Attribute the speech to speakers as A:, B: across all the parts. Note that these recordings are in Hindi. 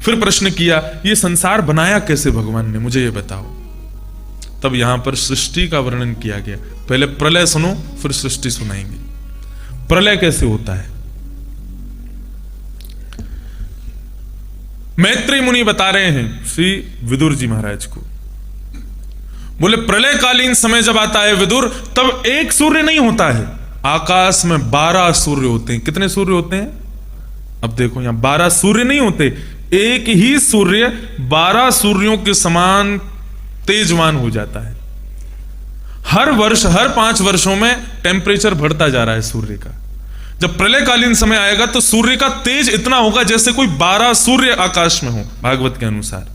A: फिर प्रश्न किया, ये संसार बनाया कैसे भगवान ने, मुझे ये बताओ। तब यहां पर सृष्टि का वर्णन किया गया। पहले प्रलय सुनो, फिर सृष्टि सुनाएंगे। प्रलय कैसे होता है? मैत्रेय मुनि बता रहे हैं श्री विदुर जी महाराज को, बोले प्रलय कालीन समय जब आता है विदुर, तब एक सूर्य नहीं होता है, आकाश में 12 सूर्य होते हैं। कितने सूर्य होते हैं? अब देखो यहां 12 सूर्य नहीं होते, एक ही सूर्य 12 सूर्यों के समान तेजवान हो जाता है। हर वर्ष, हर 5 वर्षों में टेम्परेचर बढ़ता जा रहा है सूर्य का। जब प्रलयकालीन समय आएगा तो सूर्य का तेज इतना होगा जैसे कोई 12 सूर्य आकाश में हो, भागवत के अनुसार।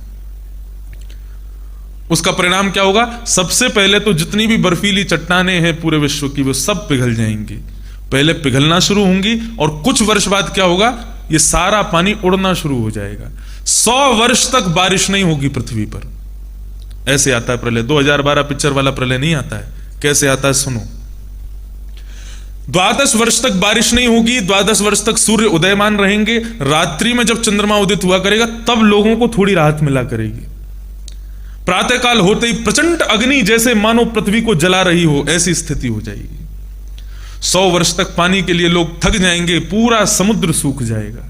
A: उसका परिणाम क्या होगा? सबसे पहले तो जितनी भी बर्फीली चट्टानें हैं पूरे विश्व की, वो सब पिघल जाएंगी। पहले पिघलना शुरू होंगी और कुछ वर्ष बाद क्या होगा? ये सारा पानी उड़ना शुरू हो जाएगा। 100 वर्ष तक बारिश नहीं होगी पृथ्वी पर। ऐसे आता है प्रलय। 2012 पिक्चर वाला प्रलय नहीं आता है। कैसे आता है सुनो। 12 वर्ष तक बारिश नहीं होगी, 12 वर्ष तक सूर्य उदयमान रहेंगे। रात्रि में जब चंद्रमा उदित हुआ करेगा तब लोगों को थोड़ी राहत मिला करेगी। प्रातःकाल होते ही प्रचंड अग्नि जैसे मानो पृथ्वी को जला रही हो, ऐसी स्थिति हो जाएगी। 100 वर्ष तक पानी के लिए लोग थक जाएंगे, पूरा समुद्र सूख जाएगा,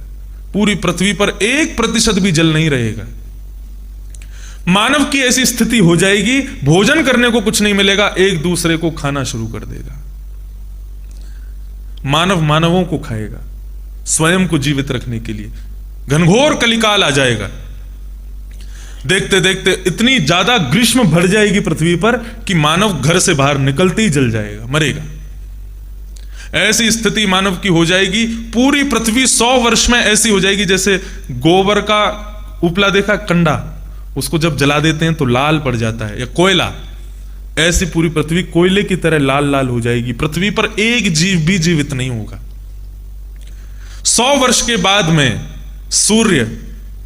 A: पूरी पृथ्वी पर 1% भी जल नहीं रहेगा। मानव की ऐसी स्थिति हो जाएगी, भोजन करने को कुछ नहीं मिलेगा, एक दूसरे को खाना शुरू कर देगा। मानव मानवों को खाएगा स्वयं को जीवित रखने के लिए। घनघोर कलिकाल आ जाएगा। देखते देखते इतनी ज्यादा ग्रीष्म बढ़ जाएगी पृथ्वी पर कि मानव घर से बाहर निकलते ही जल जाएगा, मरेगा। ऐसी स्थिति मानव की हो जाएगी। पूरी पृथ्वी 100 वर्ष में ऐसी हो जाएगी जैसे गोबर का उपला देखा, कंडा, उसको जब जला देते हैं तो लाल पड़ जाता है, या कोयला। ऐसी पूरी पृथ्वी कोयले की तरह लाल लाल हो जाएगी। पृथ्वी पर एक जीव भी जीवित नहीं होगा। 100 वर्ष के बाद में सूर्य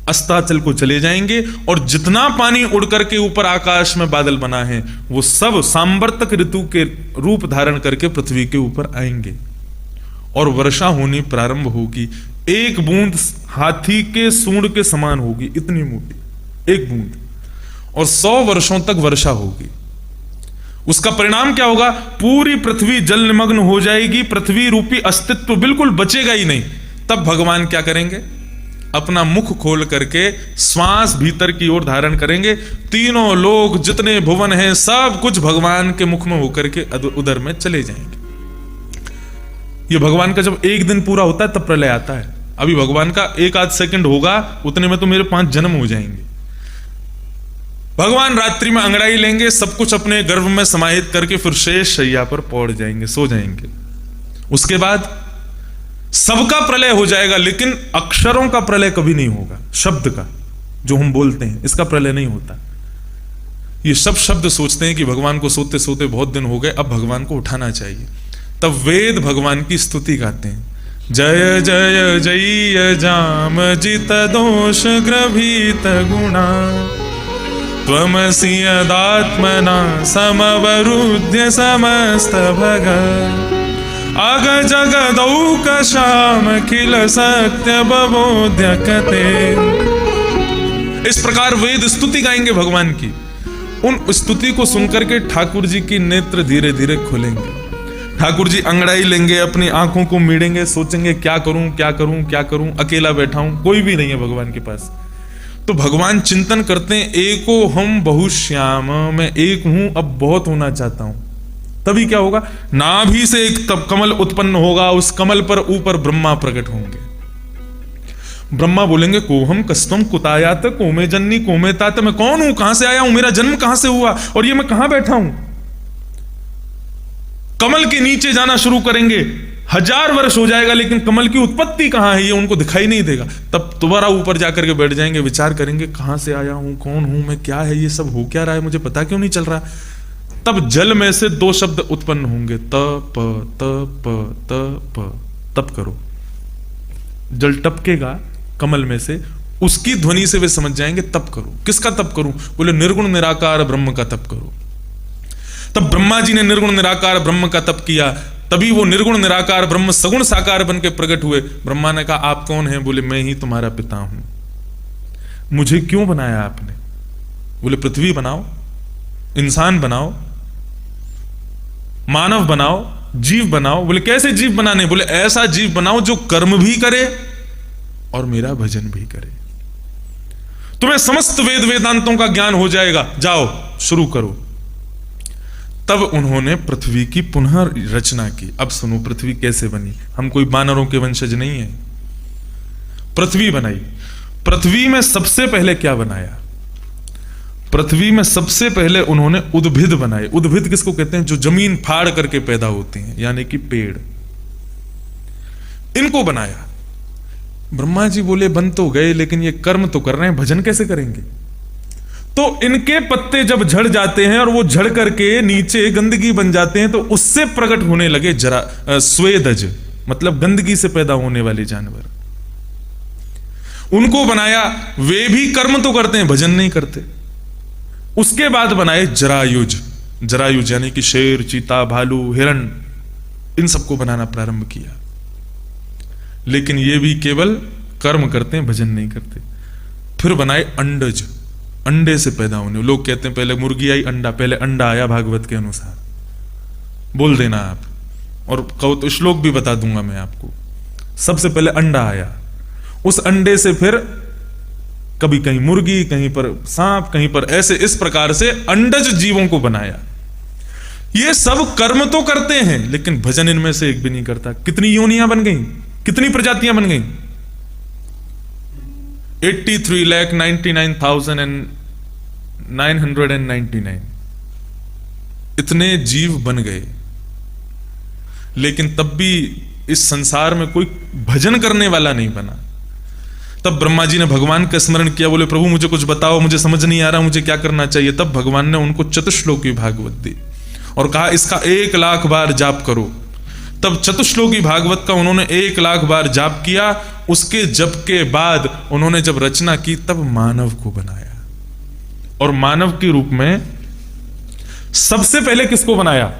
A: अस्ताचल को चले जाएंगे और जितना पानी उड़ करके ऊपर आकाश में बादल बना है वो सब सांवर्तक ऋतु के रूप धारण करके पृथ्वी के ऊपर आएंगे और वर्षा होनी प्रारंभ होगी। एक बूंद हाथी के सूंड के समान होगी, इतनी मोटी एक बूंद, और 100 वर्षों तक वर्षा होगी। उसका परिणाम क्या होगा? पूरी पृथ्वी जल निमग्न हो जाएगी। पृथ्वी रूपी अस्तित्व बिल्कुल बचेगा ही नहीं। तब भगवान क्या करेंगे? अपना मुख खोल करके श्वास भीतर की ओर धारण करेंगे। तीनों लोग जितने भुवन हैं सब कुछ भगवान के मुख में होकर के उदर में चले जाएंगे। ये भगवान का जब एक दिन पूरा होता है तब प्रलय आता है। अभी भगवान का 1 आध सेकंड होगा, उतने में तो मेरे 5 जन्म हो जाएंगे। भगवान रात्रि में अंगड़ाई लेंगे, सब कुछ अपने गर्भ में समाहित करके फिर शेष शैया पर पौड़ जाएंगे, सो जाएंगे। उसके बाद सबका प्रलय हो जाएगा, लेकिन अक्षरों का प्रलय कभी नहीं होगा। शब्द का, जो हम बोलते हैं, इसका प्रलय नहीं होता। ये सब शब्द सोचते हैं कि भगवान को सोते सोते बहुत दिन हो गए, अब भगवान को उठाना चाहिए। तब वेद भगवान की स्तुति गाते हैं। जय जय जय जाम जित दोष ग्रभीत गुणा त्वमसि यदात्मना समवरुध्य समस्त भगत अग जगदौक श्याम खिल सत्य बबोध्य कते। इस प्रकार वेद स्तुति गाएंगे भगवान की। उन स्तुति को सुनकर के ठाकुर जी की नेत्र धीरे धीरे खुलेंगे। ठाकुर जी अंगड़ाई लेंगे, अपनी आंखों को मीड़ेंगे, सोचेंगे क्या करूं क्या करूं क्या करूं। अकेला बैठा हूं, कोई भी नहीं है भगवान के पास। तो भगवान चिंतन करते हैं, एको हम बहुश्याम, मैं एक हूं, अब बहुत होना चाहता हूं। तभी क्या होगा? नाभि से एक तब कमल उत्पन्न होगा, उस कमल पर ऊपर ब्रह्मा प्रकट होंगे। ब्रह्मा बोलेंगे, कोहम कस्तम कुतायात कोमे जन्नी कोमे तात, मैं कौन हूं, कहां से आया हूं, मेरा जन्म कहां से हुआ और ये मैं कहां बैठा हूं। कमल के नीचे जाना शुरू करेंगे। 1000 वर्ष हो जाएगा, लेकिन कमल की उत्पत्ति कहां है ये उनको दिखाई नहीं देगा। तब दोबारा ऊपर जाकर के बैठ जाएंगे, विचार करेंगे, कहां से आया हूं, कौन हूं मैं, क्या है ये सब, हो क्या रहा है, मुझे पता क्यों नहीं चल रहा। तब जल में से 2 शब्द उत्पन्न होंगे, तप तप तप। तप करो। जल टपकेगा कमल में से, उसकी ध्वनि से वे समझ जाएंगे तप करो। किसका तप करूं? बोले निर्गुण निराकार ब्रह्म का तप करो। तब ब्रह्मा जी ने निर्गुण निराकार ब्रह्म का तप किया। तभी वो निर्गुण निराकार ब्रह्म सगुण साकार बन के प्रकट हुए। ब्रह्मा ने कहा, आप कौन हैं? बोले, मैं ही तुम्हारा पिता हूं। मुझे क्यों बनाया आपने? बोले पृथ्वी बनाओ, इंसान बनाओ, मानव बनाओ, जीव बनाओ। बोले कैसे जीव बनाने? बोले ऐसा जीव बनाओ जो कर्म भी करे और मेरा भजन भी करे। तुम्हें समस्त वेद वेदांतों का ज्ञान हो जाएगा, जाओ शुरू करो। तब उन्होंने पृथ्वी की पुनः रचना की। अब सुनो पृथ्वी कैसे बनी। हम कोई बानरों के वंशज नहीं है। पृथ्वी बनाई। पृथ्वी में सबसे पहले क्या बनाया? पृथ्वी में सबसे पहले उन्होंने उद्भिद बनाए। उद्भिद किसको कहते हैं? जो जमीन फाड़ करके पैदा होते हैं, यानी कि पेड़। इनको बनाया। ब्रह्मा जी बोले बन तो गए, लेकिन ये कर्म तो कर रहे हैं, भजन कैसे करेंगे? तो इनके पत्ते जब झड़ जाते हैं और वो झड़ करके नीचे गंदगी बन जाते हैं, तो उससे प्रकट होने लगे स्वेदज, मतलब गंदगी से पैदा होने वाले जानवर। उनको बनाया। वे भी कर्म तो करते हैं, भजन नहीं करते। उसके बाद बनाए जरायुज। जरायुज यानी कि शेर, चीता, भालू, हिरण, इन सबको बनाना प्रारंभ किया। लेकिन ये भी केवल कर्म करते हैं, भजन नहीं करते। फिर बनाए अंडज, अंडे से पैदा होने। लोग कहते हैं पहले मुर्गी आई अंडा, पहले अंडा आया भागवत के अनुसार। बोल देना आप, और कहो तो श्लोक भी बता दूंगा मैं आपको। सबसे पहले अंडा आया, उस अंडे से फिर कभी कहीं मुर्गी, कहीं पर सांप, कहीं पर ऐसे, इस प्रकार से अंडज जीवों को बनाया। ये सब कर्म तो करते हैं, लेकिन भजन इनमें से एक भी नहीं करता। कितनी योनियां बन गई, कितनी प्रजातियां बन गई? 83,99,999 इतने जीव बन गए। लेकिन तब भी इस संसार में कोई भजन करने वाला नहीं बना। तब ब्रह्मा जी ने भगवान का स्मरण किया। बोले प्रभु मुझे कुछ बताओ, मुझे समझ नहीं आ रहा, मुझे क्या करना चाहिए। तब भगवान ने उनको चतुश्लोकी भागवत दी और कहा इसका 1,00,000 बार जाप करो। तब चतुश्लोकी भागवत का उन्होंने 1,00,000 बार जाप किया। उसके जप के बाद उन्होंने जब रचना की, तब मानव को बनाया। और मानव के रूप में सबसे पहले किसको बनाया?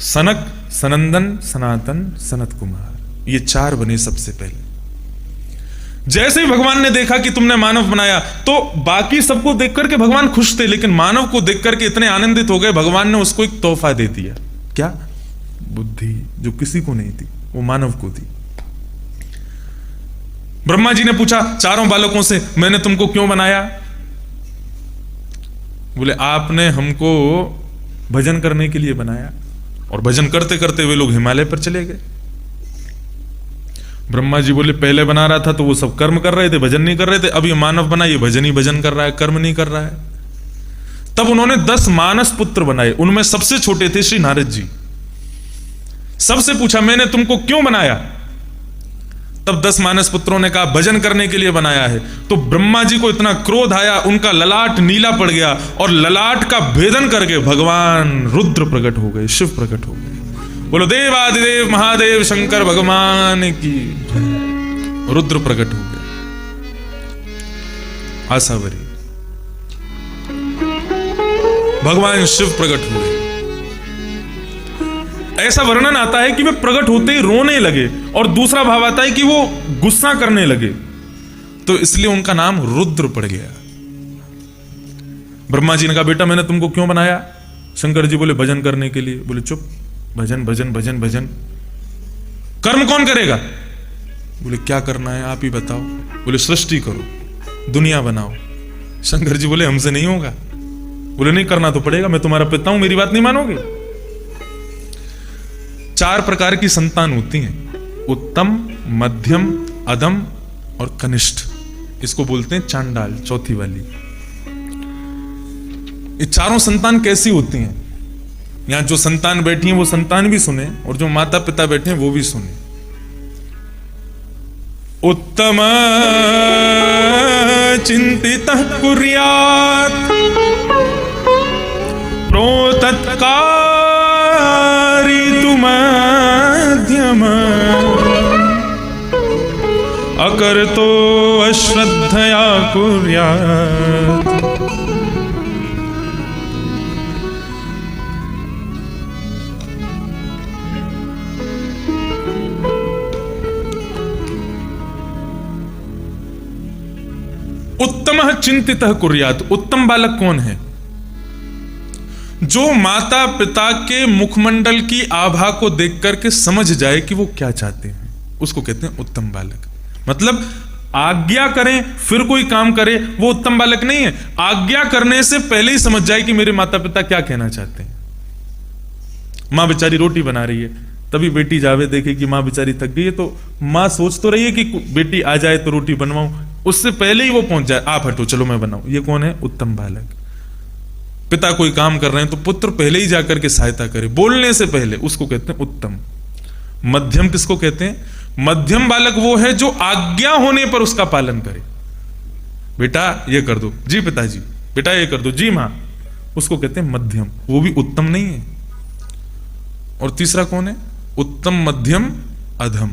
A: सनक, सनंदन, सनातन, सनत कुमार। ये 4 बने सबसे पहले। जैसे ही भगवान ने देखा कि तुमने मानव बनाया, तो बाकी सबको देख करके भगवान खुश थे, लेकिन मानव को देख करके इतने आनंदित हो गए, भगवान ने उसको एक तोहफा दे दिया। क्या? बुद्धि, जो किसी को नहीं थी, वो मानव को दी। ब्रह्मा जी ने पूछा 4 बालकों से, मैंने तुमको क्यों बनाया? बोले आपने हमको भजन करने के लिए बनाया। और भजन करते करते वे लोग हिमालय पर चले गए। ब्रह्मा जी बोले पहले बना रहा था तो वो सब कर्म कर रहे थे, भजन नहीं कर रहे थे। अब ये मानव बना, ये भजन ही भजन कर रहा है, कर्म नहीं कर रहा है। तब उन्होंने 10 मानस पुत्र बनाए। उनमें सबसे छोटे थे श्री नारद जी। सबसे पूछा मैंने तुमको क्यों बनाया? तब 10 मानस पुत्रों ने कहा भजन करने के लिए बनाया है। तो ब्रह्मा जी को इतना क्रोध आया, उनका ललाट नीला पड़ गया और ललाट का भेदन करके भगवान रुद्र प्रकट हो गए, शिव प्रकट हो गए। बोलो देवादिदेव महादेव शंकर भगवान की जय। रुद्र प्रकट हो गए, आसावरी भगवान शिव प्रकट हुए। ऐसा वर्णन आता है कि वे प्रकट होते ही रोने लगे, और दूसरा भाव आता है कि वो गुस्सा करने लगे, तो इसलिए उनका नाम रुद्र पड़ गया। ब्रह्मा जी ने कहा बेटा मैंने तुमको क्यों बनाया? शंकर जी बोले भजन करने के लिए। बोले चुप, भजन भजन भजन भजन, कर्म कौन करेगा? बोले क्या करना है आप ही बताओ। बोले सृष्टि करो, दुनिया बनाओ। शंकर जी बोले हमसे नहीं होगा। बोले नहीं करना तो पड़ेगा, मैं तुम्हारा पिता हूं, मेरी बात नहीं मानोगे? 4 प्रकार की संतान होती हैं, उत्तम, मध्यम, अधम और कनिष्ठ। इसको बोलते हैं चांडाल, चौथी वाली। ये चारों संतान कैसी होती हैं? यहां जो संतान बैठी हैं वो संतान भी सुने, और जो माता पिता बैठे हैं वो भी सुने। उत्तम चिंतितः कुर्यात् प्रोतत्कारितु मध्यम अकर्तो अश्रद्धया कुर्यात्। उत्तमः चिंतितः कुर्यात्। उत्तम बालक कौन है? जो माता पिता के मुखमंडल की आभा को देख करके समझ जाए कि वो क्या चाहते हैं, उसको कहते हैं उत्तम बालक। मतलब आज्ञा करें फिर कोई काम करे, वो उत्तम बालक नहीं है। आज्ञा करने से पहले ही समझ जाए कि मेरे माता पिता क्या कहना चाहते हैं। मां बेचारी रोटी बना रही है, तभी बेटी जावे देखे कि मां बेचारी थक गई है, तो मां सोच तो रही है कि बेटी आ जाए तो रोटी बनवाऊं, उससे पहले ही वो पहुंच जाए, आप हटो चलो मैं बनाऊं। ये कौन है? उत्तम बालक। पिता कोई काम कर रहे हैं तो पुत्र पहले ही जाकर के सहायता करे, बोलने से पहले, उसको कहते हैं उत्तम। मध्यम किसको कहते हैं? मध्यम बालक वो है जो आज्ञा होने पर उसका पालन करे। बेटा ये कर दो, जी पिताजी। बेटा ये कर दो, जी मां। उसको कहते हैं मध्यम, वो भी उत्तम नहीं है। और तीसरा कौन है? उत्तम, मध्यम, अधम।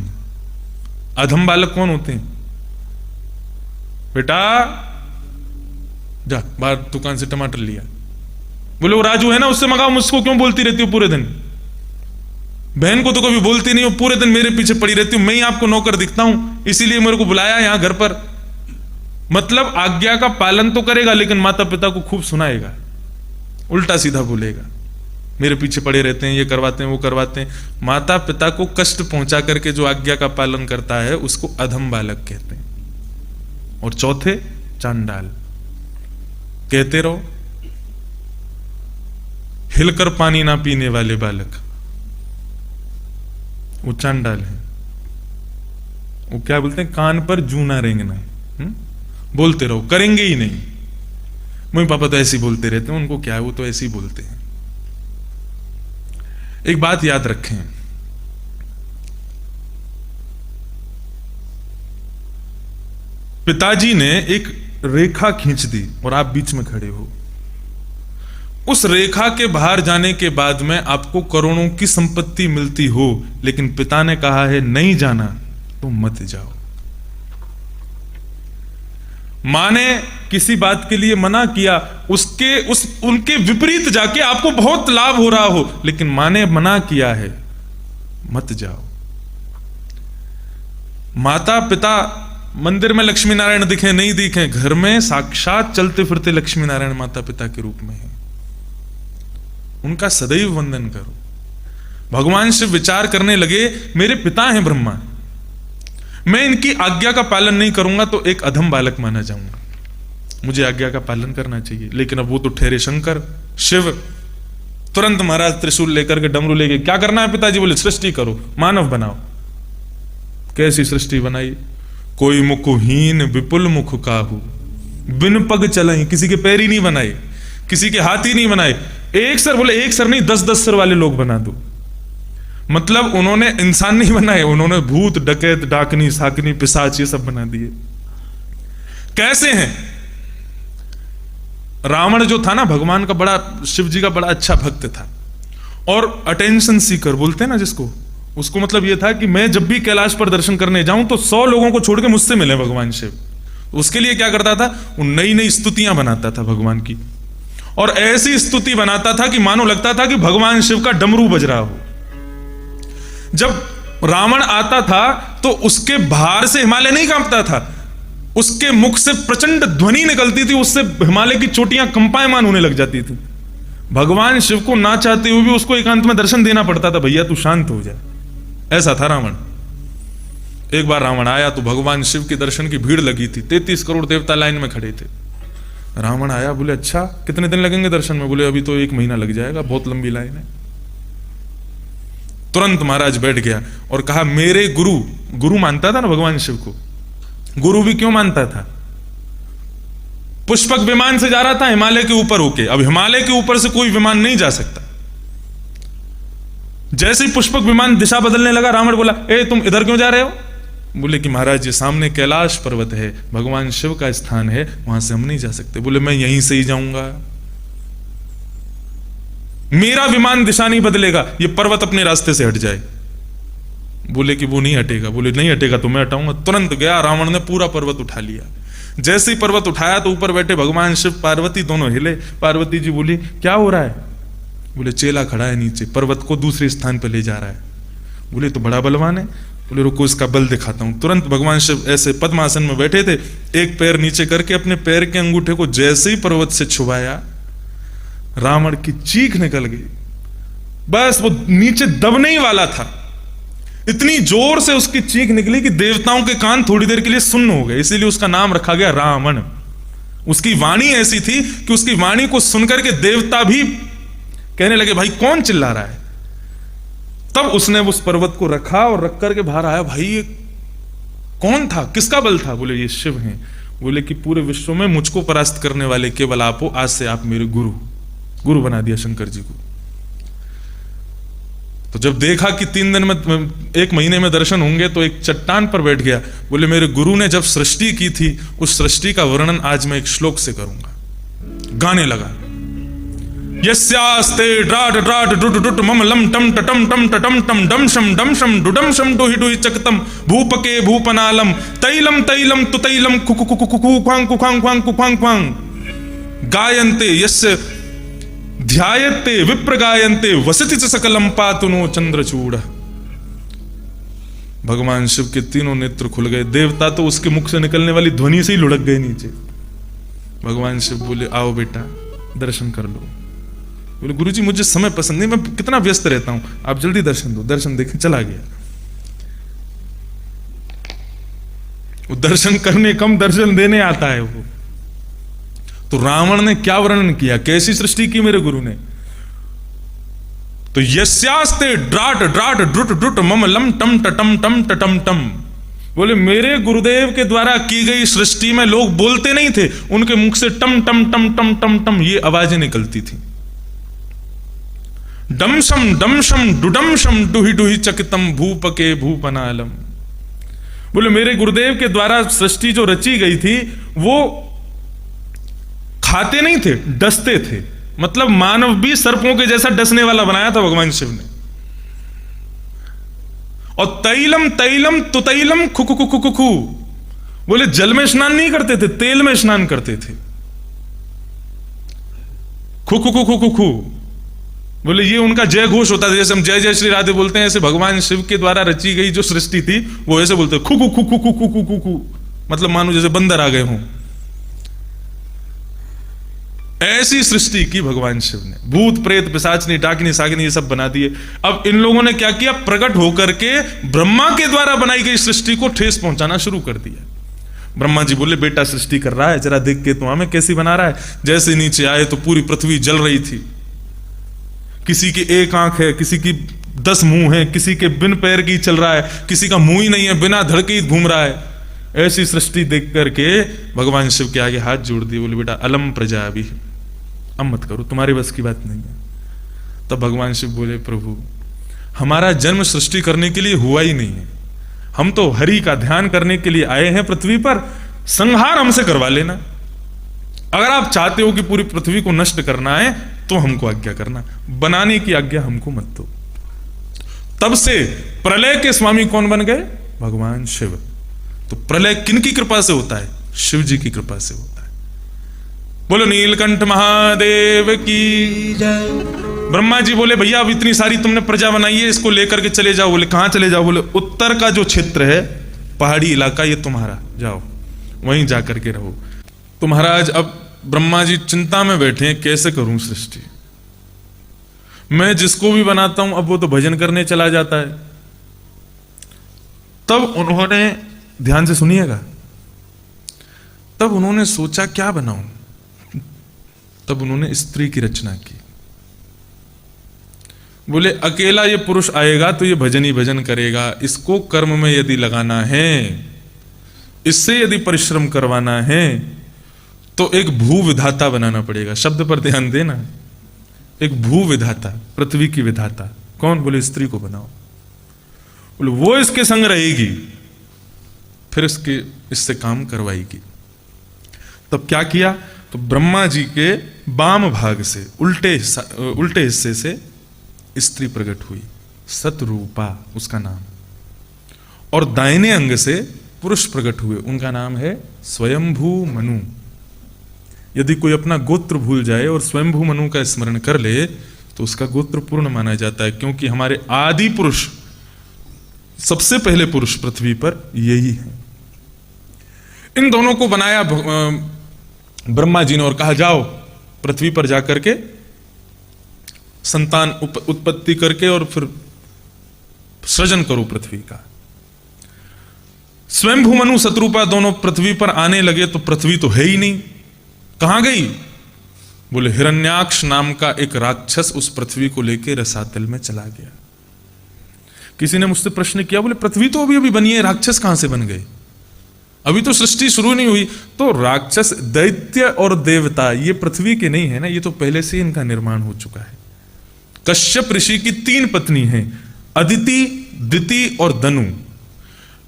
A: अधम बालक कौन होते हैं? बेटा जा बाहर दुकान से टमाटर लिया, बोले वो राजू है ना, उससे मंगाओ, मुझको क्यों बोलती रहती हो पूरे दिन? बहन को तो कभी बोलती नहीं हो, पूरे दिन मेरे पीछे पड़ी रहती हूं, मैं ही आपको नौकर दिखता हूं, इसीलिए मेरे को बुलाया यहां घर पर। मतलब आज्ञा का पालन तो करेगा लेकिन माता पिता को खूब सुनाएगा, उल्टा सीधा बोलेगा, मेरे पीछे पड़े रहते हैं, ये करवाते हैं वो करवाते हैं। माता पिता को कष्ट पहुंचा करके जो आज्ञा का पालन करता है उसको अधम बालक कहते हैं। और चौथे चांडाल। कहते रहो, हिलकर पानी ना पीने वाले बालक, वो चांडाल है। वो क्या बोलते हैं? कान पर जू ना रेंगना। बोलते रहो, करेंगे ही नहीं। मम्मी पापा तो ऐसे ही बोलते रहते हैं, उनको क्या है, वो तो ऐसे ही बोलते हैं। एक बात याद रखें, पिताजी ने एक रेखा खींच दी और आप बीच में खड़े हो। उस रेखा के बाहर जाने के बाद में आपको करोड़ों की संपत्ति मिलती हो, लेकिन पिता ने कहा है नहीं जाना तो मत जाओ। मां ने किसी बात के लिए मना किया, उनके विपरीत जाके आपको बहुत लाभ हो रहा हो, लेकिन मां ने मना किया है, मत जाओ। माता पिता मंदिर में लक्ष्मी नारायण दिखे नहीं दिखे, घर में साक्षात चलते फिरते लक्ष्मी नारायण माता पिता के रूप में है। उनका सदैव वंदन करो। भगवान शिव विचार करने लगे, मेरे पिता हैं ब्रह्मा, मैं इनकी आज्ञा का पालन नहीं करूंगा तो एक अधम बालक माना जाऊंगा, मुझे आज्ञा का पालन करना चाहिए। लेकिन अब वो तो ठहरे शंकर, शिव। तुरंत महाराज त्रिशूल लेकर के, डमरू लेके, क्या करना है पिताजी? बोले सृष्टि करो, मानव बनाओ। कैसी सृष्टि बनाई? कोई मुखहीन विपुल मुख काहू, बिन पग चलई। किसी के पैर ही नहीं बनाए, किसी के हाथ ही नहीं बनाए। एक सर, बोले एक सर नहीं 10-10 सर वाले लोग बना दो। मतलब उन्होंने इंसान नहीं बनाए, उन्होंने भूत, डकैत, डाकनी, साकनी, पिशाच ये सब बना दिए। कैसे हैं? रावण जो था ना, भगवान का बड़ा, शिव जी का बड़ा अच्छा भक्त था, और अटेंशन सीकर बोलते हैं ना जिसको, उसको मतलब ये था कि मैं जब भी कैलाश पर दर्शन करने जाऊं तो 100 लोगों को छोड़ के मुझसे मिले भगवान शिव। उसके लिए क्या करता था? वो नई नई स्तुतियां बनाता था भगवान की, और ऐसी स्तुति बनाता था कि मानो लगता था कि भगवान शिव का डमरू बज रहा हो। जब रावण आता था तो उसके बाहर से हिमालय नहीं कांपता था, उसके मुख से प्रचंड ध्वनि निकलती थी, उससे हिमालय की चोटियां कंपायमान होने लग जाती थी। भगवान शिव को ना चाहते हुए भी उसको एकांत में दर्शन देना पड़ता था, भैया तू शांत हो जाए। ऐसा था रावण। एक बार रावण आया तो भगवान शिव के दर्शन की भीड़ लगी थी, 33 करोड़ देवता लाइन में खड़े थे। रावण आया, बोले अच्छा कितने दिन लगेंगे दर्शन में? बोले अभी तो 1 महीना लग जाएगा, बहुत लंबी लाइन है। तुरंत महाराज बैठ गया और कहा, मेरे गुरु मानता था ना भगवान शिव को, गुरु भी क्यों मानता था? पुष्पक विमान से जा रहा था हिमालय के ऊपर होके, अब हिमालय के ऊपर से कोई विमान नहीं जा सकता। जैसे ही पुष्पक विमान दिशा बदलने लगा, रावण बोला, ए तुम इधर क्यों जा रहे हो? बोले कि महाराज ये सामने कैलाश पर्वत है, भगवान शिव का स्थान है, वहां से हम नहीं जा सकते। बोले मैं यहीं से ही जाऊंगा, मेरा विमान दिशा नहीं बदलेगा, ये पर्वत अपने रास्ते से हट जाए। बोले कि वो नहीं हटेगा। बोले नहीं हटेगा तो मैं हटाऊंगा। तुरंत गया, रावण ने पूरा पर्वत उठा लिया। जैसे ही पर्वत उठाया तो ऊपर बैठे भगवान शिव, पार्वती दोनों हिले। पार्वती जी बोली क्या हो रहा है? बोले चेला खड़ा है नीचे, पर्वत को दूसरे स्थान पर ले जा रहा है। बोले तो बड़ा बलवान है। बोले रुको इसका बल दिखाता हूं। तुरंत भगवान शिव ऐसे पद्मासन में बैठे थे, एक पैर नीचे करके अपने पैर के अंगूठे को जैसे ही पर्वत से छुपाया, रावण की चीख निकल गई। बस वो नीचे दबने ही वाला था, इतनी जोर से उसकी चीख निकली कि देवताओं के कान थोड़ी देर के लिए सुन्न हो गए, इसीलिए उसका नाम रखा गया रावण। उसकी वाणी ऐसी थी कि उसकी वाणी को सुनकर के देवता भी कहने लगे भाई कौन चिल्ला रहा है। तब उसने उस पर्वत को रखा और रख करके बाहर आया, भाई ये कौन था, किसका बल था? बोले ये शिव हैं। बोले कि पूरे विश्व में मुझको परास्त करने वाले केवल आप हो, आज से आप मेरे गुरु बना दिया शंकर जी को। तो जब देखा कि 3 दिन में 1 महीने में दर्शन होंगे, तो एक चट्टान पर बैठ गया। बोले मेरे गुरु ने जब सृष्टि की थी, उस सृष्टि का वर्णन आज मैं एक श्लोक से करूंगा। गाने लगा, यस्यास्ते ड्राड ड्राड डुड डुड मम लम टम टटम टम टटम टम डम शम डुडम शम डुहि डुहि चकतम भूपके भूपनालम तैलम तैलम तुतैलम Kuku Kuku Kuku Quang कुखांग Quang कुखांग Quang गायन्ते यस्य ध्यायते विप्र गायन्ते वसति च सकलम पातुनो चंद्रचूड़। भगवान शिव के तीनों नेत्र खुल गए, देवता तो उसके मुख से निकलने वाली ध्वनि से ही लुढ़क गए नीचे। भगवान शिव बोले आओ बेटा दर्शन कर लो। बोले गुरुजी मुझे समय पसंद नहीं, मैं कितना व्यस्त रहता हूं, आप जल्दी दर्शन दो। दर्शन देखे चला गया। वो दर्शन करने कम दर्शन देने आता है वो। तो रावण ने क्या वर्णन किया, कैसी सृष्टि की मेरे गुरु ने। तो यस्यास्ते ड्राट ड्राट ड्रुट ड्रुट मम लम टम टटम टम टटम टम। बोले मेरे गुरुदेव के द्वारा की गई सृष्टि में लोग बोलते नहीं थे, उनके मुख से टम टम टम टम टम टम ये आवाजें निकलती थी। डमशम डमशम डुडमशम डुहि डुहि चकितम भूपके भूपनालम। बोले मेरे गुरुदेव के द्वारा सृष्टि जो रची गई थी वो खाते नहीं थे, डसते थे। मतलब मानव भी सर्पों के जैसा डसने वाला बनाया था भगवान शिव ने। और तैलम तैलम तुतैलम खुकु खुकु खुकु। बोले जल में स्नान नहीं करते थे, तेल में स्नान करते थे। खुकु खुकु खुकु। बोले ये उनका जय घोष होता था, जैसे हम जय जय श्री राधे बोलते हैं, ऐसे भगवान शिव के द्वारा रची गई जो सृष्टि थी वो ऐसे बोलते खुकु खुकु खुकु खुकु खुकु। मतलब मानो जैसे बंदर आ गए हों। ऐसी सृष्टि की भगवान शिव ने, भूत प्रेत पिशाचनी डाकिनी सागिनी ये सब बना दिए। अब इन लोगों ने क्या किया, प्रकट होकर के ब्रह्मा के द्वारा बनाई गई सृष्टि को ठेस पहुंचाना शुरू कर दिया। ब्रह्मा जी बोले बेटा सृष्टि कर रहा है, जरा देख के तो हमें कैसी बना रहा है। जैसे नीचे आए तो पूरी पृथ्वी जल रही थी। किसी की 1 आंख है, किसी की 10 मुंह है, किसी के बिन पैर की चल रहा है, किसी का मुंह ही नहीं है, बिना धड़ के ही घूम रहा है। ऐसी सृष्टि देख करके भगवान शिव के आगे हाथ जोड़ दिए। बोले बेटा अलम प्रजा अभी, अब मत करो, तुम्हारे बस की बात नहीं है। तब भगवान शिव बोले प्रभु हमारा जन्म सृष्टि करने के लिए हुआ ही नहीं है, हम तो हरि का ध्यान करने के लिए आए हैं पृथ्वी पर, संहार हमसे करवा लेना। अगर आप चाहते हो कि पूरी पृथ्वी को नष्ट करना है तो हमको आज्ञा करना, बनाने की आज्ञा हमको मत दो। तब से प्रलय के स्वामी कौन बन गए, भगवान शिव। तो प्रलय किनकी कृपा से होता है, शिव जी की कृपा से होता है। बोलो नीलकंठ महादेव की जय। ब्रह्मा जी बोले भैया अब इतनी सारी तुमने प्रजा बनाई है, इसको लेकर के चले जाओ। बोले कहां चले जाओ, बोले उत्तर का जो क्षेत्र है पहाड़ी इलाका ये तुम्हारा, जाओ वहीं जाकर के रहो। तो महाराज अब ब्रह्मा जी चिंता में बैठे हैं, कैसे करूं सृष्टि। मैं जिसको भी बनाता हूं अब वो तो भजन करने चला जाता है। तब उन्होंने, ध्यान से सुनिएगा, तब उन्होंने सोचा क्या बनाऊं। तब उन्होंने स्त्री की रचना की। बोले अकेला ये पुरुष आएगा तो ये भजन ही भजन करेगा, इसको कर्म में यदि लगाना है, इससे यदि परिश्रम करवाना है तो एक भू विधाता बनाना पड़ेगा। शब्द पर ध्यान देना, एक भू विधाता, पृथ्वी की विधाता। कौन, बोले स्त्री को बनाओ। बोले वो इसके संग रहेगी, फिर इससे काम करवाएगी। तब क्या किया, तो ब्रह्मा जी के वाम भाग से उल्टे हिस्से से स्त्री प्रकट हुई, सतरूपा उसका नाम, और दाहिने अंग से पुरुष प्रकट हुए, उनका नाम है स्वयंभू मनु। यदि कोई अपना गोत्र भूल जाए और स्वयंभू मनु का स्मरण कर ले तो उसका गोत्र पूर्ण माना जाता है, क्योंकि हमारे आदि पुरुष सबसे पहले पुरुष पृथ्वी पर यही है। इन दोनों को बनाया ब्रह्मा जी ने और कहा जाओ पृथ्वी पर जाकर के संतान उत्पत्ति करके और फिर सृजन करो पृथ्वी का। स्वयंभू मनु शत्रुपा दोनों पृथ्वी पर आने लगे तो पृथ्वी तो है ही नहीं, कहां गई? बोले हिरण्याक्ष नाम का एक राक्षस उस पृथ्वी को लेकर रसातल में चला गया। किसी ने मुझसे प्रश्न किया, बोले पृथ्वी तो अभी अभी बनी है, राक्षस कहां से बन गए? अभी तो सृष्टि शुरू नहीं हुई। तो राक्षस, दैत्य और देवता ये पृथ्वी के नहीं है ना, ये तो पहले से इनका निर्माण हो चुका है। कश्यप ऋषि की 3 पत्नी हैं, अदिति, दिति और दनु।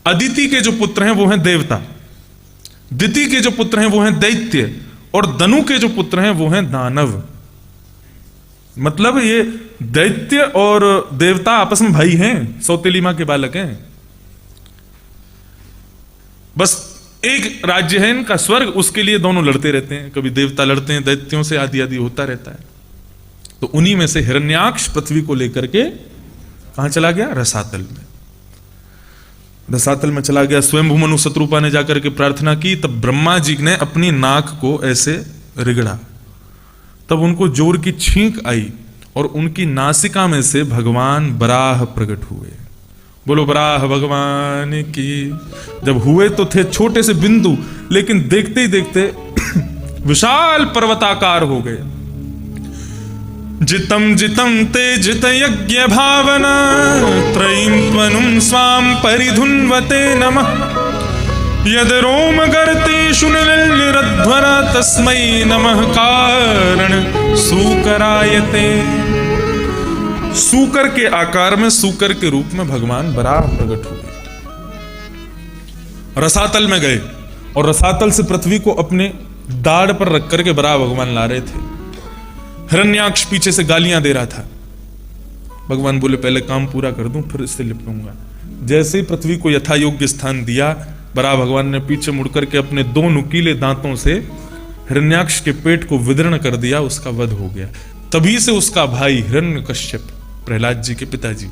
A: अदिति के जो पुत्र हैं वो हैं देवता, दिति के जो पुत्र हैं वो हैं दैत्य, और दनु के जो पुत्र हैं वो हैं दानव। मतलब ये दैत्य और देवता आपस में भाई हैं, सौतेली मां के बालक हैं। बस एक राज्य है इनका स्वर्ग, उसके लिए दोनों लड़ते रहते हैं, कभी देवता लड़ते हैं दैत्यों से, आदि आदि होता रहता है। तो उन्हीं में से हिरण्याक्ष पृथ्वी को लेकर के कहां चला गया? रसातल में। रसातल में चला गया। स्वयंभू मनु शत्रुपा ने जाकर के प्रार्थना की, तब ब्रह्मा जी ने अपनी नाक को ऐसे रिगड़ा, तब उनको जोर की छींक आई और उनकी नासिका में से भगवान बराह प्रकट हुए। बोलो बराह भगवान की। जब हुए तो थे छोटे से बिंदु, लेकिन देखते ही देखते विशाल पर्वताकार हो गए। जितम जितम ते जित यज्ञ भावना त्रयीं त्वनुं स्वाम परिधुन्वते नमः। यद रोम गर्तेषु निरध्वरा तस्मै नमः कारण सूकरायते। सूकर के आकार में, सूकर के रूप में भगवान बराह प्रकट हुए, रसातल में गए और रसातल से पृथ्वी को अपने दाढ़ पर रख करके बराह भगवान ला रहे थे। हिरण्याक्ष पीछे से गालियां दे रहा था। भगवान बोले पहले काम पूरा कर दूं फिर इससे निपटूंगा। जैसे ही पृथ्वी को यथा योग्य स्थान दिया, बराह भगवान ने पीछे मुड़कर के अपने 2 नुकीले दांतों से हिरण्याक्ष के पेट को विदीर्ण कर दिया, उसका वध हो गया। तभी से उसका भाई हिरण्यकश्यप, प्रहलाद जी के पिताजी,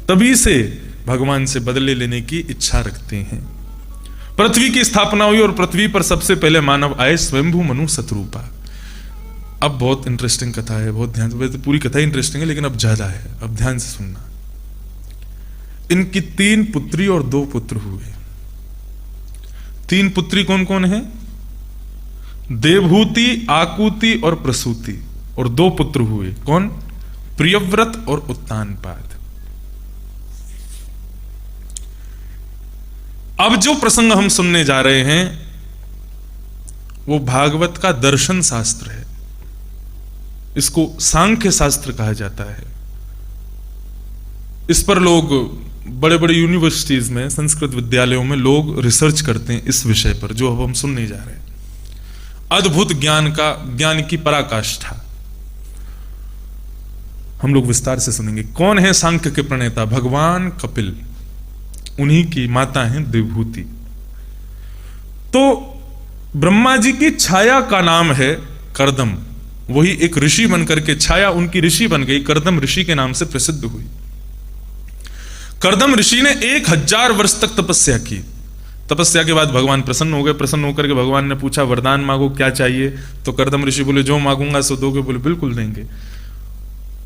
A: तभी से भगवान से बदले लेने की इच्छा रखते हैं। पृथ्वी की स्थापना हुई और पृथ्वी पर सबसे पहले मानव आए स्वयंभू मनु शत्रुपा। अब बहुत इंटरेस्टिंग कथा है, बहुत ध्यान से, पूरी कथा इंटरेस्टिंग है लेकिन अब ज्यादा है, अब ध्यान से सुनना। इनकी 3 पुत्री और 2 पुत्र हुए। 3 पुत्री कौन कौन है? देवहूति, आकुति और प्रसूति। और 2 पुत्र हुए, कौन? प्रियव्रत और उत्तानपाद। अब जो प्रसंग हम सुनने जा रहे हैं वो भागवत का दर्शन शास्त्र है। इसको सांख्य शास्त्र कहा जाता है। इस पर लोग बड़े बड़े यूनिवर्सिटीज में, संस्कृत विद्यालयों में लोग रिसर्च करते हैं इस विषय पर जो अब हम सुनने जा रहे हैं। अद्भुत ज्ञान की पराकाष्ठा हम लोग विस्तार से सुनेंगे। कौन है सांख्य के प्रणेता? भगवान कपिल, उन्हीं की माता हैं देवहूति। तो ब्रह्मा जी की छाया का नाम है कर्दम। वही एक ऋषि बनकर के, छाया उनकी ऋषि बन गई, कर्दम ऋषि के नाम से प्रसिद्ध हुई। कर्दम ऋषि ने 1000 वर्ष तक तपस्या की। तपस्या के बाद भगवान प्रसन्न हो गए। प्रसन्न होकर के भगवान ने पूछा वरदान मांगो, क्या चाहिए? तो कर्दम ऋषि बोले जो मांगूंगा सो दोगे? बोले बिल्कुल देंगे।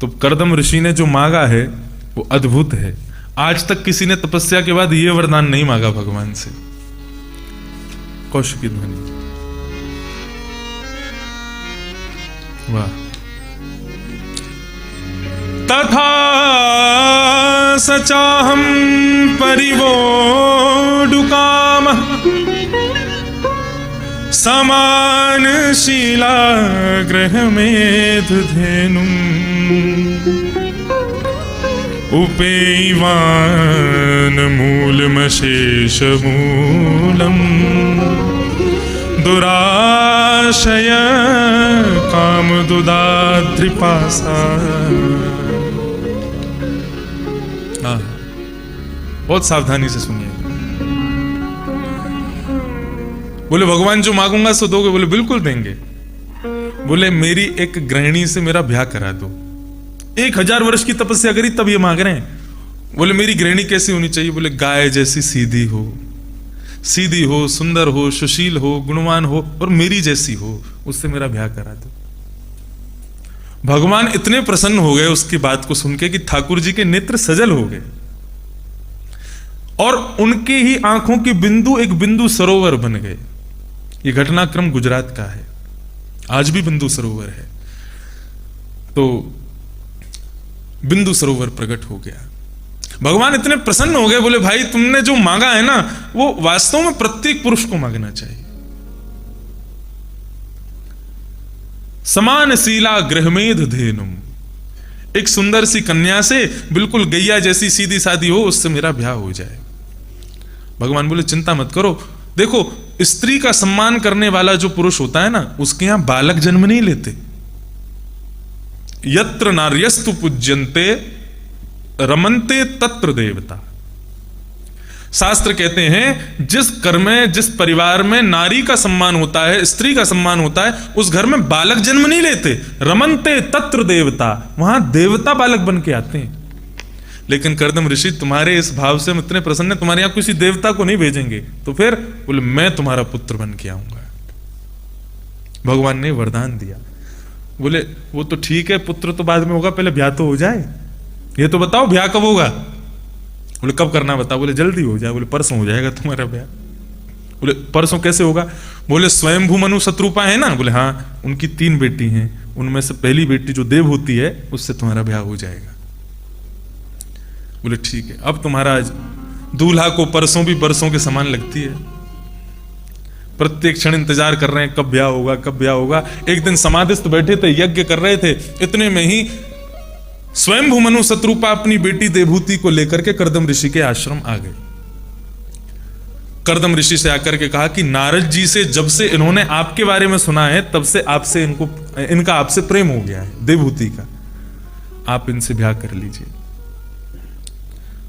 A: तो कर्दम ऋषि ने जो मांगा है वो अद्भुत है। आज तक किसी ने तपस्या के बाद ये वरदान नहीं मांगा भगवान से। कौशिकी ध्वनि, वाह। तथा सचाहम परिवोढुकाम समानशीला गृहमेधुधेनुम् उपेयवान मूलमशेषमूलम् दुराशय कामदुदाद्रिपासा। बहुत सावधानी से सुनिए। बोले भगवान जो मांगूंगा सो दोगे? बोले बिल्कुल देंगे। बोले मेरी एक गृहिणी से मेरा ब्याह करा दो। 1000 वर्ष की तपस्या करी तब ये मांग रहे हैं। बोले मेरी गृहिणी कैसी होनी चाहिए? बोले गाय जैसी सीधी हो, सुंदर हो, सुशील हो, गुणवान हो और मेरी जैसी हो, उससे मेरा ब्याह करा दो। भगवान इतने प्रसन्न हो गए उसकी बात को सुन के कि ठाकुर जी के नेत्र सजल हो गए और उनके ही आंखों की बिंदु एक बिंदु सरोवर बन गए। ये घटनाक्रम गुजरात का है, आज भी बिंदु सरोवर है। तो बिंदु सरोवर प्रकट हो गया। भगवान इतने प्रसन्न हो गए, बोले भाई तुमने जो मांगा है ना वो वास्तव में प्रत्येक पुरुष को मांगना चाहिए। समान शीला गृहमेध धेनुम, एक सुंदर सी कन्या से बिल्कुल गैया जैसी सीधी सादी हो, उससे मेरा ब्याह हो जाए। भगवान बोले चिंता मत करो, देखो स्त्री का सम्मान करने वाला जो पुरुष होता है ना, उसके यहां बालक जन्म नहीं लेते। यत्र नार्यस्तु पूज्यन्ते रमन्ते तत्र देवता। शास्त्र कहते हैं जिस घर में, जिस परिवार में नारी का सम्मान होता है, स्त्री का सम्मान होता है, उस घर में बालक जन्म नहीं लेते। रमन्ते तत्र देवता, वहां देवता बालक बन के आते हैं। लेकिन कर्दम ऋषि तुम्हारे इस भाव से हम इतने प्रसन्न हैं, तुम्हारे यहां किसी देवता को नहीं भेजेंगे। तो फिर बोले मैं तुम्हारा पुत्र बन के आऊंगा। भगवान ने वरदान दिया। बोले वो तो ठीक है, पुत्र तो बाद में होगा, पहले ब्याह तो हो जाए। ये तो बताओ ब्याह कब होगा? बोले कब करना बताओ? बोले जल्दी हो जाए। बोले परसों हो जाएगा तुम्हारा ब्याह। बोले परसों कैसे होगा? बोले स्वयंभू मनु शत्रुपा है ना? बोले हाँ, उनकी 3 बेटी हैं, उनमें से पहली बेटी जो देव होती है उससे तुम्हारा ब्याह हो जाएगा। बोले ठीक है। अब तुम्हारा दूल्हा को परसों भी बरसों के समान लगती है, प्रत्येक क्षण इंतजार कर रहे हैं कब ब्याह होगा, कब ब्याह होगा। एक दिन समाधिस्थ बैठे थे, यज्ञ कर रहे थे, इतने में ही स्वयंभू मनु शत्रुपा अपनी बेटी देवहूति को लेकर के कर्दम ऋषि के आश्रम आ गए। कर्दम ऋषि से आकर के कहा कि नारद जी से जब से इन्होंने आपके बारे में सुना है तब से आपसे इनका आपसे प्रेम हो गया है देवहूति का, आप इनसे ब्याह कर लीजिए।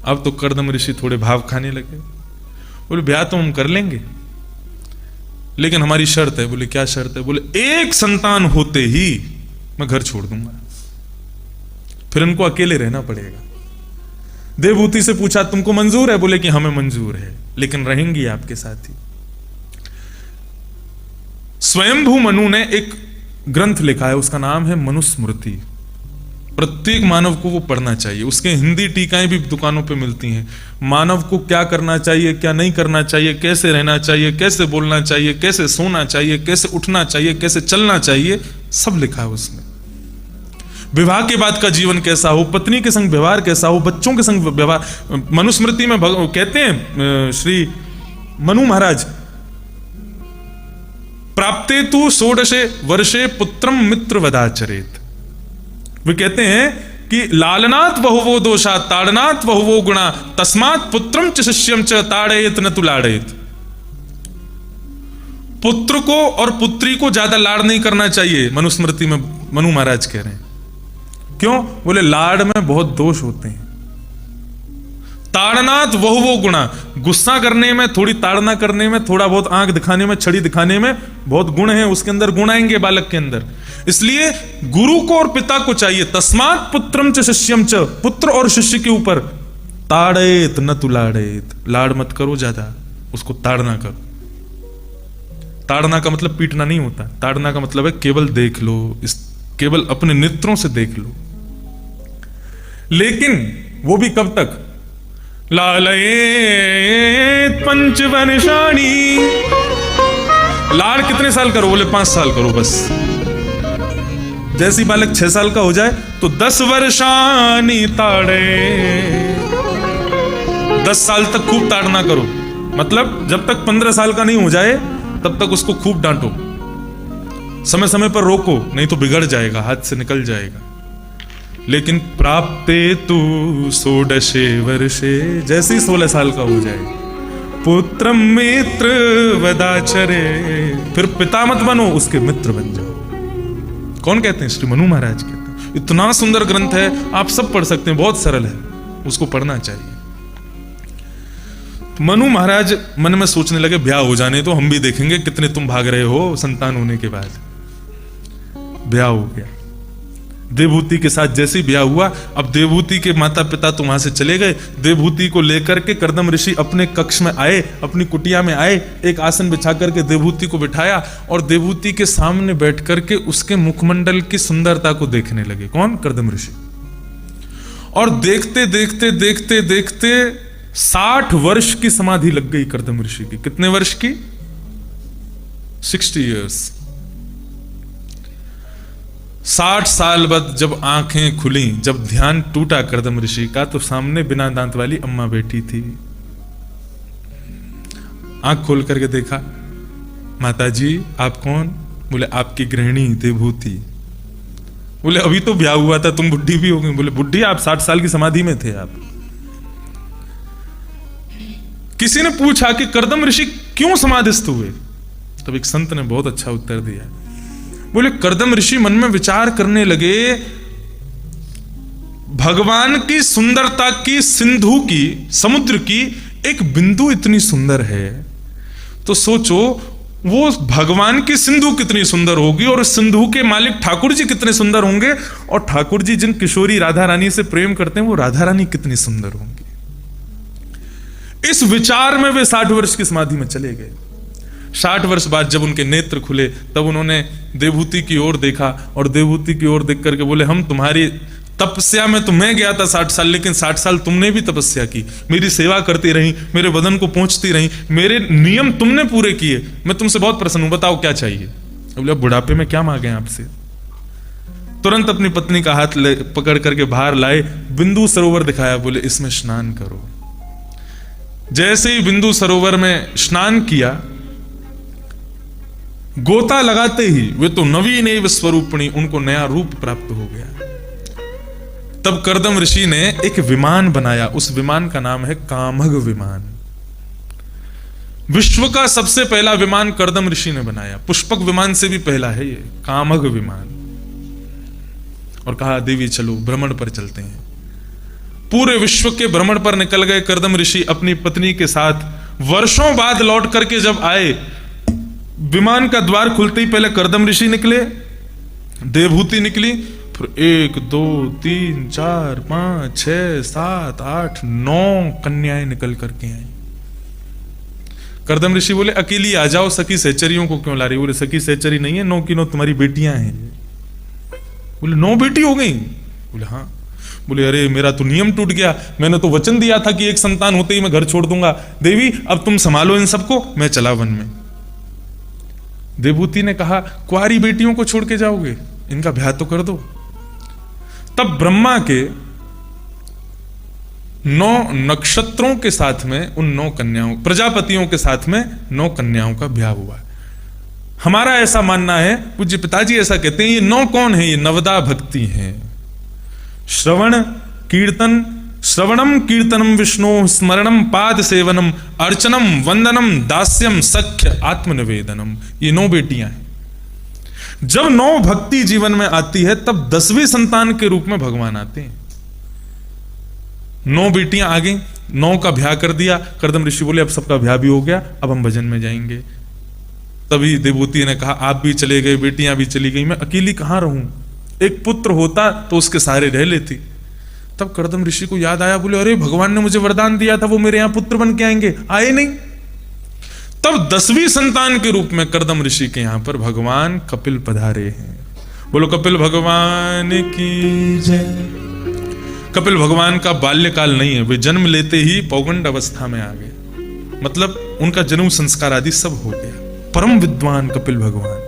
A: अब तो कर्दम ऋषि थोड़े भाव खाने लगे। बोले ब्याह तो हम कर लेंगे, लेकिन हमारी शर्त है। बोले क्या शर्त है? बोले एक संतान होते ही मैं घर छोड़ दूंगा, फिर इनको अकेले रहना पड़ेगा। देवहूति से पूछा तुमको मंजूर है? बोले कि हमें मंजूर है, लेकिन रहेंगी आपके साथ ही। स्वयंभू मनु ने एक ग्रंथ लिखा है, उसका नाम है मनुस्मृति। प्रत्येक मानव को वो पढ़ना चाहिए। उसके हिंदी टीकाएं भी दुकानों पे मिलती हैं। मानव को क्या करना चाहिए, क्या नहीं करना चाहिए, कैसे रहना चाहिए, कैसे बोलना चाहिए, कैसे सोना चाहिए, कैसे उठना चाहिए, कैसे चलना चाहिए, सब लिखा है उसमें। विवाह के बाद का जीवन कैसा हो, पत्नी के संग व्यवहार कैसा हो, बच्चों के संग व्यवहार। मनुस्मृति में कहते हैं श्री मनु महाराज, प्राप्ते तु 16 वर्षे पुत्रम मित्र वदाचरेत। वे कहते हैं कि लालनात् बहुवो दोषा ताड़नात् बहुवो गुणा तस्मात् पुत्रम च शिष्यम च ताड़येत न तु लाड़येत। पुत्र को और पुत्री को ज्यादा लाड़ नहीं करना चाहिए, मनुस्मृति में मनु महाराज कह रहे हैं। क्यों? बोले लाड़ में बहुत दोष होते हैं। ताड़नात् बहुवो गुणा, गुस्सा करने में, थोड़ी ताड़ना करने में, थोड़ा बहुत आंख दिखाने में, छड़ी दिखाने में बहुत गुण है, उसके अंदर गुण आएंगे बालक के अंदर। इसलिए गुरु को और पिता को चाहिए, तस्मात् पुत्रम च शिष्यम च, पुत्र और शिष्य के ऊपर ताड़ेत न तु लाड़ेत, लाड़ मत करो ज्यादा, उसको ताड़ना करो। ताड़ना का मतलब पीटना नहीं होता, ताड़ना का मतलब है केवल देख लो, केवल अपने नेत्रों से देख लो। लेकिन वो भी कब तक? लालयेत पंचवर्षाणि, लाड़ कितने साल करो? बोले 5 साल करो बस। जैसी बालक 6 साल का हो जाए तो 10 वर्षाणि ताड़े, 10 साल तक खूब ताड़ना करो। मतलब जब तक 15 साल का नहीं हो जाए तब तक उसको खूब डांटो, समय समय पर रोको, नहीं तो बिगड़ जाएगा, हाथ से निकल जाएगा। लेकिन प्राप्ते तु 16 वर्षे, जैसे ही 16 साल का हो जाए, पुत्रम मित्र वदाचरे, फिर पिता मत बनो, उसके मित्र बन जाओ। कौन कहते हैं? श्री मनु महाराज कहते हैं। इतना सुंदर ग्रंथ है, आप सब पढ़ सकते हैं, बहुत सरल है, उसको पढ़ना चाहिए। मनु महाराज मन में सोचने लगे ब्याह हो जाने तो हम भी देखेंगे कितने तुम भाग रहे हो संतान होने के बाद। ब्याह हो गया। देवहूति के साथ जैसे ही ब्याह हुआ, अब देवहूति के माता पिता तो वहां से चले गए। देवहूति को लेकर के कर्दम ऋषि अपने कक्ष में आए, अपनी कुटिया में आए, एक आसन बिछा करके देवहूति को बिठाया और देवहूति के सामने बैठ करके उसके मुखमंडल की सुंदरता को देखने लगे। कौन? कर्दम ऋषि। और देखते देखते देखते देखते 60 वर्ष की समाधि लग गई कर्दम ऋषि की। कितने वर्ष की? 60 ईयर्स। 60 साल बाद जब आंखें खुली, जब ध्यान टूटा कर्दम ऋषि का, तो सामने बिना दांत वाली अम्मा बैठी थी। आंख खोल करके देखा, माताजी आप कौन? बोले आपकी गृहिणी देवहूति। बोले अभी तो ब्याह हुआ था, तुम बुढ़ी भी हो गई। बोले बुढ़ी? आप 60 साल की समाधि में थे आप। किसी ने पूछा कि कर्दम ऋषि क्यों समाधिस्थ हुए? तब एक संत ने बहुत अच्छा उत्तर दिया। बोले कर्दम ऋषि मन में विचार करने लगे, भगवान की सुंदरता की, सिंधु की, समुद्र की एक बिंदु इतनी सुंदर है, तो सोचो वो भगवान की सिंधु कितनी सुंदर होगी और सिंधु के मालिक ठाकुर जी कितने सुंदर होंगे, और ठाकुर जी जिन किशोरी राधा रानी से प्रेम करते हैं वो राधा रानी कितनी सुंदर होंगी। इस विचार में वे 60 वर्ष की समाधि में चले गए। 60 वर्ष बाद जब उनके नेत्र खुले तब उन्होंने देवहूति की ओर देखा और देवहूति की ओर देख करके बोले हम तुम्हारी तपस्या में तो मैं गया था 60 साल, लेकिन 60 साल तुमने भी तपस्या की, मेरी सेवा करती रही, मेरे बदन को पहुंचती रही, मेरे नियम तुमने पूरे किए, मैं तुमसे बहुत प्रसन्न हूं, बताओ क्या चाहिए? बोले बुढ़ापे में क्या मांगे आपसे? तुरंत अपनी पत्नी का हाथ पकड़ करके बाहर लाए, बिंदु सरोवर दिखाया, बोले इसमें स्नान करो। जैसे ही बिंदु सरोवर में स्नान किया, गोता लगाते ही वे तो नवीन एव स्वरूपिणी, उनको नया रूप प्राप्त हो गया। तब कर्दम ऋषि ने एक विमान बनाया, उस विमान का नाम है कामघ विमान। विश्व का सबसे पहला विमान कर्दम ऋषि ने बनाया, पुष्पक विमान से भी पहला है ये कामघ विमान। और कहा देवी चलो भ्रमण पर चलते हैं। पूरे विश्व के भ्रमण पर निकल गए कर्दम ऋषि अपनी पत्नी के साथ। वर्षों बाद लौट करके जब आए, विमान का द्वार खुलते ही पहले कर्दम ऋषि निकले, देवहूति निकली, फिर 1 2 3 4 5 6 7 8 9 कन्याएं निकल करके आई। कर्दम ऋषि बोले अकेली आ जाओ, सखी सहचरियों को क्यों ला रही? बोले सखी सहचरी नहीं है, 9 की 9 तुम्हारी बेटियां हैं। बोले 9 बेटी हो गई? बोले हाँ। बोले अरे मेरा तो नियम टूट गया, मैंने तो वचन दिया था कि एक संतान होते ही मैं घर छोड़ दूंगा। देवी अब तुम संभालो इन सबको, मैं चला वन में। देवहूति ने कहा कुंवारी बेटियों को छोड़ के जाओगे? इनका ब्याह तो कर दो। तब ब्रह्मा के 9 नक्षत्रों के साथ में उन 9 कन्याओं, प्रजापतियों के साथ में 9 कन्याओं का ब्याह हुआ। हमारा ऐसा मानना है, पूज्य पिताजी ऐसा कहते हैं, ये 9 कौन है? ये नवदा भक्ति हैं। श्रवण कीर्तन, श्रवणम कीर्तनम विष्णु स्मरणम पाद सेवनम अर्चनम वंदनम दास्यम सख्य आत्मनिवेदनम, ये 9 बेटियां हैं। जब 9 भक्ति जीवन में आती है तब 10वीं संतान के रूप में भगवान आते हैं। 9 बेटियां आ गई, 9 का ब्याह कर दिया। कर्दम ऋषि बोले अब सबका ब्याह भी हो गया, अब हम भजन में जाएंगे। तभी देवहूति ने कहा आप भी चले गए, बेटियां भी चली गई, मैं अकेली कहां रहूं? एक पुत्र होता तो उसके सहारे रह लेती। तब कर्दम ऋषि को याद आया, बोले अरे भगवान ने मुझे वरदान दिया था वो मेरे यहां पुत्र बन के आएंगे, आए नहीं। तब 10वीं संतान के रूप में कर्दम ऋषि के यहां पर भगवान कपिल पधारे हैं। बोलो कपिल भगवान की जय। कपिल भगवान का बाल्यकाल नहीं है, वे जन्म लेते ही पौगंड अवस्था में आ गए, मतलब उनका जन्म संस्कार आदि सब हो गया। परम विद्वान कपिल भगवान।